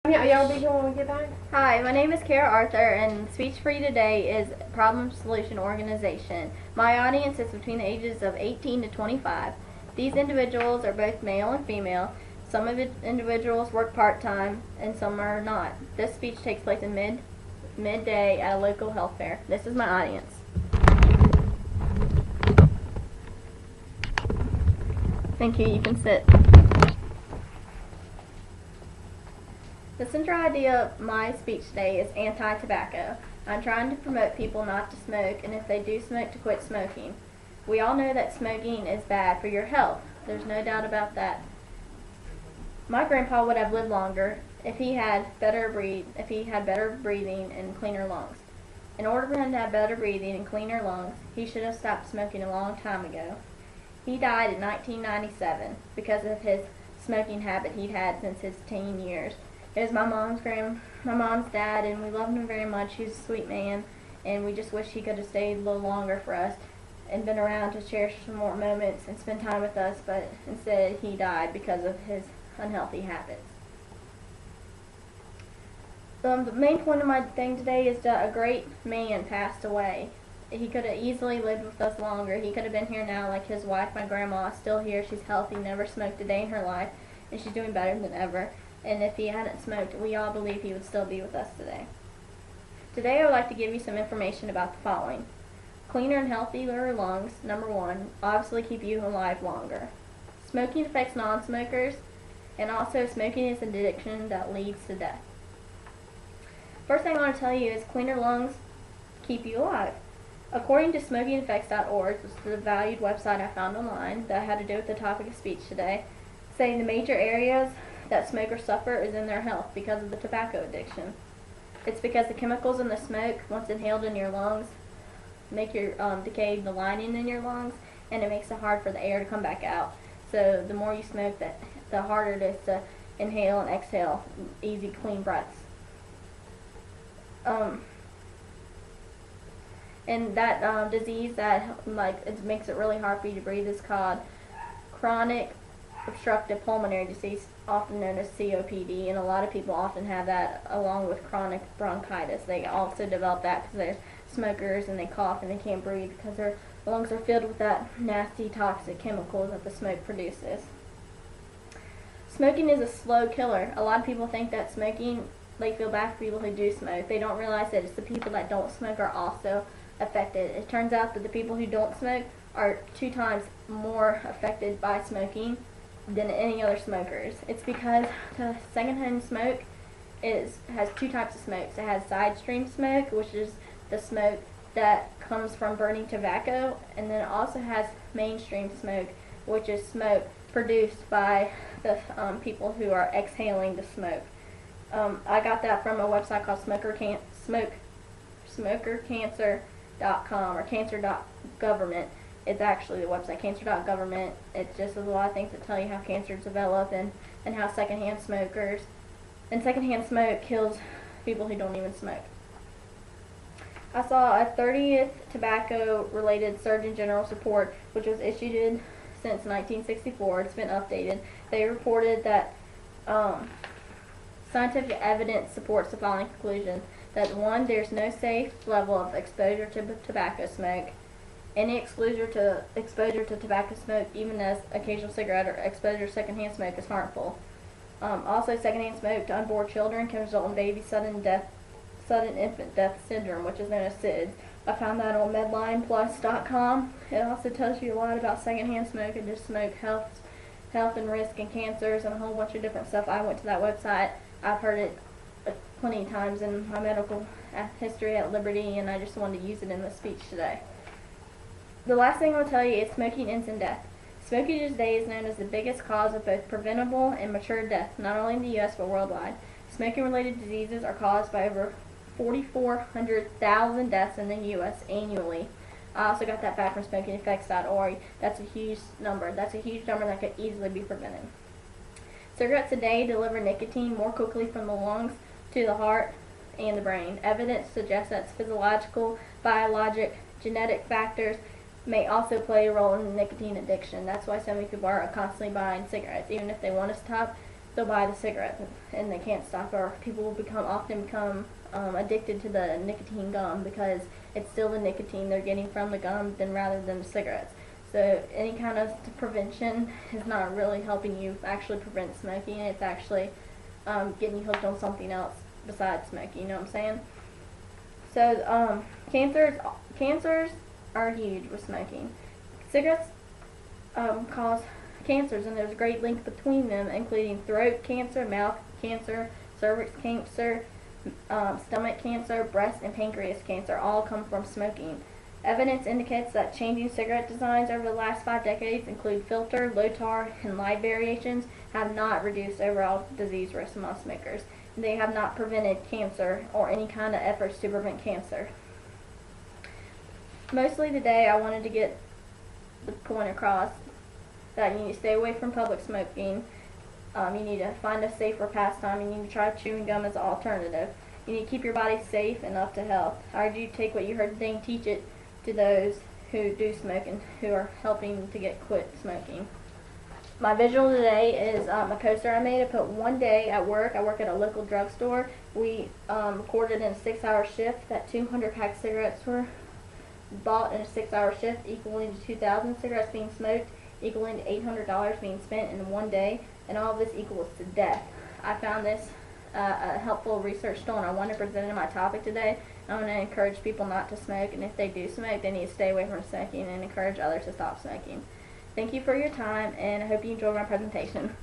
Yeah, y'all be here when we get back? Hi, my name is Kara Arthur, and speech for you today is Problem Solution Organization. My audience is between the ages of 18 to 25. These individuals are both male and female. Some of the individuals work part-time, and some are not. This speech takes place in midday at a local health fair. This is my audience. Thank you. You can sit. The central idea of my speech today is anti-tobacco. I'm trying to promote people not to smoke, and if they do smoke, to quit smoking. We all know that smoking is bad for your health. There's no doubt about that. My grandpa would have lived longer if he had better breathing and cleaner lungs. In order for him to have better breathing and cleaner lungs, he should have stopped smoking a long time ago. He died in 1997 because of his smoking habit he'd had since his teen years. It was my mom's dad, and we loved him very much. He was a sweet man, and we just wish he could have stayed a little longer for us and been around to cherish some more moments and spend time with us, but instead he died because of his unhealthy habits. The main point of my thing today is that a great man passed away. He could have easily lived with us longer. He could have been here now like his wife, my grandma, is still here. She's healthy, never smoked a day in her life, and she's doing better than ever. And if he hadn't smoked, we all believe he would still be with us today. Today I would like to give you some information about the following. Cleaner and healthier lungs, number one, obviously keep you alive longer. Smoking affects non-smokers, and also smoking is an addiction that leads to death. First thing I want to tell you is cleaner lungs keep you alive. According to smokingeffects.org, which is the valued website I found online that had to do with the topic of speech today, saying the major areas that smokers suffer is in their health because of the tobacco addiction. It's because the chemicals in the smoke, once inhaled in your lungs, make your decay the lining in your lungs, and it makes it hard for the air to come back out. So the more you smoke, the harder it is to inhale and exhale easy, clean breaths. And that disease that it makes it really hard for you to breathe is called chronic obstructive pulmonary disease, often known as COPD, and a lot of people often have that along with chronic bronchitis. They also develop that because they're smokers and they cough and they can't breathe because their lungs are filled with that nasty toxic chemicals that the smoke produces. Smoking is a slow killer. A lot of people think that smoking, they feel bad for people who do smoke. They don't realize that it's the people that don't smoke are also affected. It turns out that the people who don't smoke are 2 times more affected by smoking than any other smokers. It's because the secondhand smoke has 2 types of smokes. It has side stream smoke, which is the smoke that comes from burning tobacco, and then it also has mainstream smoke, which is smoke produced by the people who are exhaling the smoke. I got that from a website called smokercancer.com or cancer.government. It's actually the website, cancer.government. It just has a lot of things that tell you how cancers develop and how secondhand smoke kills people who don't even smoke. I saw a 30th tobacco-related Surgeon General's report, which was issued since 1964. It's been updated. They reported that scientific evidence supports the following conclusion: that 1, there's no safe level of exposure to tobacco smoke. Any exposure to tobacco smoke, even as occasional cigarette or exposure to secondhand smoke, is harmful. Also, secondhand smoke to unborn children can result in baby sudden infant death syndrome, which is known as SIDS. I found that on MedlinePlus.com. It also tells you a lot about secondhand smoke and just smoke health and risk and cancers and a whole bunch of different stuff. I went to that website. I've heard it plenty of times in my medical history at Liberty, and I just wanted to use it in the speech today. The last thing I'll tell you is smoking ends in death. Smoking today is known as the biggest cause of both preventable and mature death, not only in the U.S. but worldwide. Smoking-related diseases are caused by over 4,400,000 deaths in the U.S. annually. I also got that back from smokingeffects.org. That's a huge number. That's a huge number that could easily be prevented. Cigarettes today deliver nicotine more quickly from the lungs to the heart and the brain. Evidence suggests that physiological, biologic, genetic factors may also play a role in nicotine addiction. That's why so many people are constantly buying cigarettes. Even if they want to stop, they'll buy the cigarette and they can't stop, or people will often become addicted to the nicotine gum because it's still the nicotine they're getting from the gum rather than the cigarettes. So any kind of prevention is not really helping you actually prevent smoking. It's actually getting you hooked on something else besides smoking. You know what I'm saying? So cancers are huge with smoking. Cigarettes cause cancers, and there's a great link between them, including throat cancer, mouth cancer, cervix cancer, stomach cancer, breast and pancreas cancer all come from smoking. Evidence indicates that changing cigarette designs over the last 5 decades, include filter, low tar, and light variations, have not reduced overall disease risk among smokers. They have not prevented cancer or any kind of efforts to prevent cancer. Mostly today I wanted to get the point across that you need to stay away from public smoking. You need to find a safer pastime. You need to try chewing gum as an alternative. You need to keep your body safe and up to health. I urge you to take what you heard today and teach it to those who do smoke and who are helping to get quit smoking. My visual today is a poster I made. I put one day at work. I work at a local drugstore. We recorded in a 6-hour shift that 200 pack cigarettes were bought in a 6-hour shift, equaling to 2,000 cigarettes being smoked, equaling to $800 being spent in one day, and all of this equals to death. I found this a helpful research tool, and I want to present it in my topic today. I want to encourage people not to smoke, and if they do smoke, they need to stay away from smoking and encourage others to stop smoking. Thank you for your time, and I hope you enjoyed my presentation.